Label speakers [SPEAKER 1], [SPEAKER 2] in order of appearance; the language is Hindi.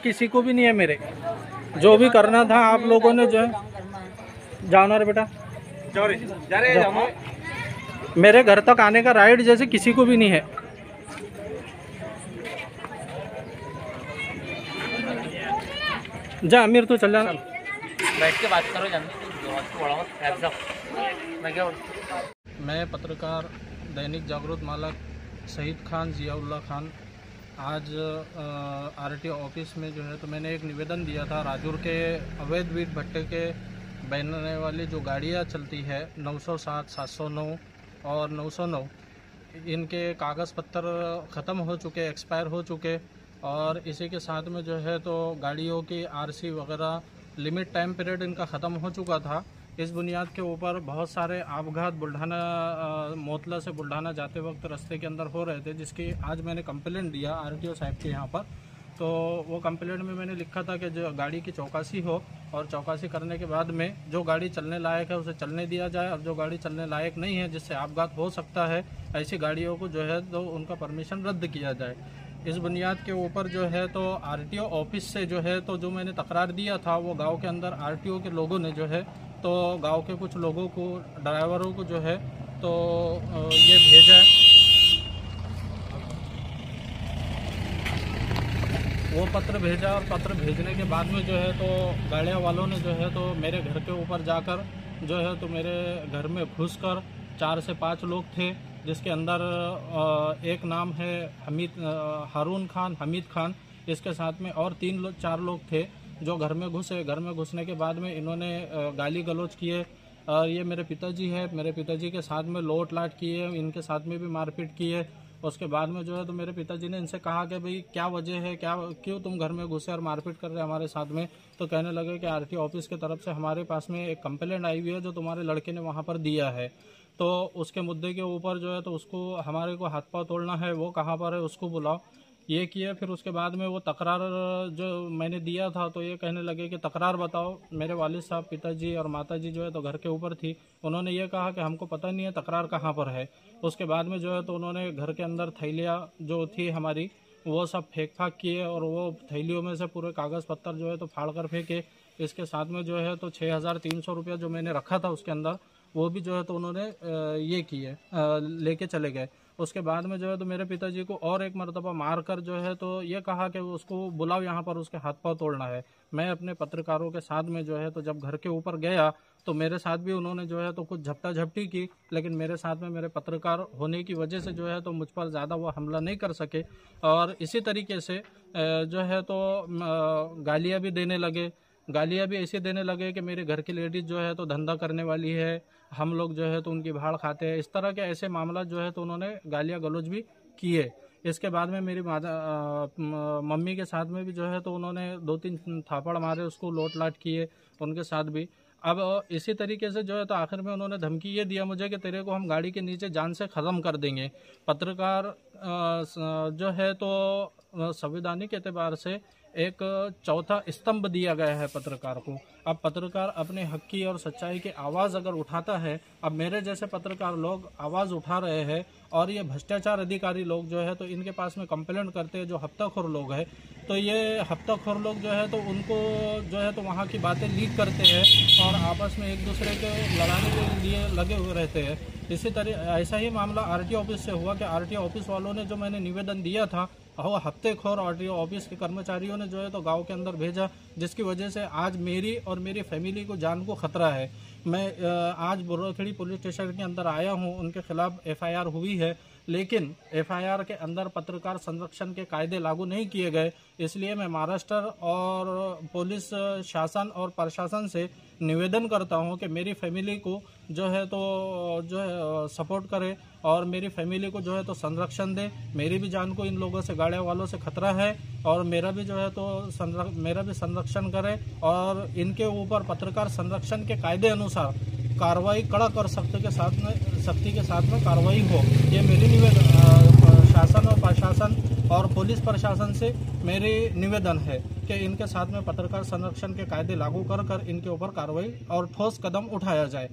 [SPEAKER 1] किसी को भी नहीं है मेरे। जो भी करना था आप लोगों ने जो है, जाओ ना रे बेटा, जाओ। मेरे घर तक आने का राइट जैसे किसी को भी नहीं है। जा अमीर तो चल जाना,
[SPEAKER 2] बैठ के बात करो जानते।
[SPEAKER 1] मैं पत्रकार दैनिक जागरूक मालक शहीद खान जियाउल्लाह खान आज आरटीओ ऑफिस में जो है तो मैंने एक निवेदन दिया था। राजौर के अवैध ईंट भट्टे के बनने वाली जो गाड़ियां चलती है 907, 709 और 909, इनके कागज़ पत्तर ख़त्म हो चुके, एक्सपायर हो चुके, और इसी के साथ में जो है तो गाड़ियों की आरसी वगैरह लिमिट टाइम पीरियड इनका ख़त्म हो चुका था। इस बुनियाद के ऊपर बहुत सारे अपघात बुल्ढाना मोतला से बुल्ढाना जाते वक्त रास्ते के अंदर हो रहे थे, जिसकी आज मैंने कंप्लेंट दिया आरटीओ साहब के यहाँ पर। तो वो कंप्लेंट में मैंने लिखा था कि जो गाड़ी की चौकसी हो और चौकसी करने के बाद में जो गाड़ी चलने लायक है उसे चलने दिया जाए, और जो गाड़ी चलने लायक नहीं है जिससे अपघात हो सकता है ऐसी गाड़ियों को जो है तो उनका परमिशन रद्द किया जाए। इस बुनियाद के ऊपर जो है तो आरटीओ ऑफिस से जो है तो जो मैंने तकरार दिया था वो गांव के अंदर आरटीओ के लोगों ने जो है तो गांव के कुछ लोगों को, ड्राइवरों को जो है तो ये भेजा, वो पत्र भेजा, और पत्र भेजने के बाद में जो है तो गाड़ियों वालों ने जो है तो मेरे घर के ऊपर जाकर जो है तो मेरे घर में घुसकर 4 से 5 लोग थे, जिसके अंदर एक नाम है हारून खान, हमीद खान, इसके साथ में और 4 लोग थे जो घर में घुसे। घर में घुसने के बाद में इन्होंने गाली गलौज किए, और ये मेरे पिताजी है, मेरे पिताजी के साथ में लोट लाट किए, इनके साथ में भी मारपीट किए। उसके बाद में जो है तो मेरे पिताजी ने इनसे कहा कि भाई क्या वजह है, क्यों तुम घर में घुसे और मारपीट कर रहे हैं हमारे साथ में। तो कहने लगे कि आरटीओ ऑफिस की तरफ से हमारे पास में एक कंप्लेंट आई हुई है जो तुम्हारे लड़के ने वहाँ पर दिया है, तो उसके मुद्दे के ऊपर जो है तो उसको हमारे को हाथ पांव तोड़ना है, वो कहाँ पर है उसको बुलाओ, ये किए। फिर उसके बाद में वो तकरार जो मैंने दिया था तो ये कहने लगे कि तकरार बताओ। मेरे वालिद साहब, पिताजी और माताजी जो है तो घर के ऊपर थी, उन्होंने ये कहा कि हमको पता नहीं है तकरार कहाँ पर है। उसके बाद में जो है तो उन्होंने घर के अंदर थैलियाँ जो थी हमारी वो सब फेंक फाक किए, और वो थैलियों में से पूरे कागज़ पत्तर जो है तो फाड़ कर फेंके। इसके साथ में जो है तो 6,300 रुपया जो मैंने रखा था उसके अंदर वो भी जो है तो उन्होंने ये किए, लेके चले गए। उसके बाद में जो है तो मेरे पिताजी को और एक मरतबा मार कर जो है तो ये कहा कि उसको बुलाओ यहाँ पर, उसके हाथ पांव तोड़ना है। मैं अपने पत्रकारों के साथ में जो है तो जब घर के ऊपर गया तो मेरे साथ भी उन्होंने जो है तो कुछ झपटा झपटी की, लेकिन मेरे साथ में मेरे पत्रकार होने की वजह से जो है तो मुझ पर ज़्यादा वो हमला नहीं कर सके। और इसी तरीके से जो है तो गालियाँ भी देने लगे। गालियाँ भी ऐसे देने लगे कि मेरे घर की लेडीज़ जो है तो धंधा करने वाली है, हम लोग जो है तो उनकी भाड़ खाते हैं, इस तरह के ऐसे मामला जो है तो उन्होंने गालियाँ गलौज भी किए। इसके बाद में मेरी मम्मी के साथ में भी जो है तो उन्होंने 2-3 थापड़ मारे, उसको लोट लाट किए उनके साथ भी। अब इसी तरीके से जो है तो आखिर में उन्होंने धमकी ये दिया मुझे कि तेरे को हम गाड़ी के नीचे जान से ख़त्म कर देंगे। पत्रकार जो है तो संवैधानिक एतबार से एक चौथा स्तंभ दिया गया है पत्रकार को। अब पत्रकार अपने हक की और सच्चाई की आवाज़ अगर उठाता है, अब मेरे जैसे पत्रकार लोग आवाज़ उठा रहे हैं, और ये भ्रष्टाचार अधिकारी लोग जो है तो इनके पास में कंप्लेंट करते हैं, जो हफ्ताखोर लोग हैं, तो ये हफ्ताखोर लोग जो है तो उनको जो है तो वहाँ की बातें लीक करते हैं और आपस में एक दूसरे को लड़ाने के लिए लगे हुए रहते हैं। इसी तरह ऐसा ही मामला आरटीओ ऑफिस से हुआ कि आरटीओ ऑफिस वालों ने जो मैंने निवेदन दिया था वो हफ्तेखोर आरटीओ ऑफिस के कर्मचारियों ने जो है तो गांव के अंदर भेजा, जिसकी वजह से आज मेरी और मेरी फैमिली को जान को खतरा है। मैं आज बुर्राखेड़ी पुलिस स्टेशन के अंदर आया हूं, उनके खिलाफ एफआईआर हुई है, लेकिन एफआईआर के अंदर पत्रकार संरक्षण के कायदे लागू नहीं किए गए। इसलिए मैं महाराष्ट्र और पुलिस शासन और प्रशासन से निवेदन करता हूं कि मेरी फैमिली को जो है तो जो है सपोर्ट करे और मेरी फैमिली को जो है तो संरक्षण दे। मेरी भी जान को इन लोगों से, गाड़िया वालों से खतरा है, और मेरा भी जो है तो मेरा भी संरक्षण करे, और इनके ऊपर पत्रकार संरक्षण के कायदे अनुसार कार्रवाई कड़क और सख्ती के साथ में कार्रवाई हो। ये मेरी निवेदन शासन और प्रशासन और पुलिस प्रशासन से मेरी निवेदन है कि इनके साथ में पत्रकार संरक्षण के कायदे लागू कर इनके ऊपर कार्रवाई और ठोस कदम उठाया जाए।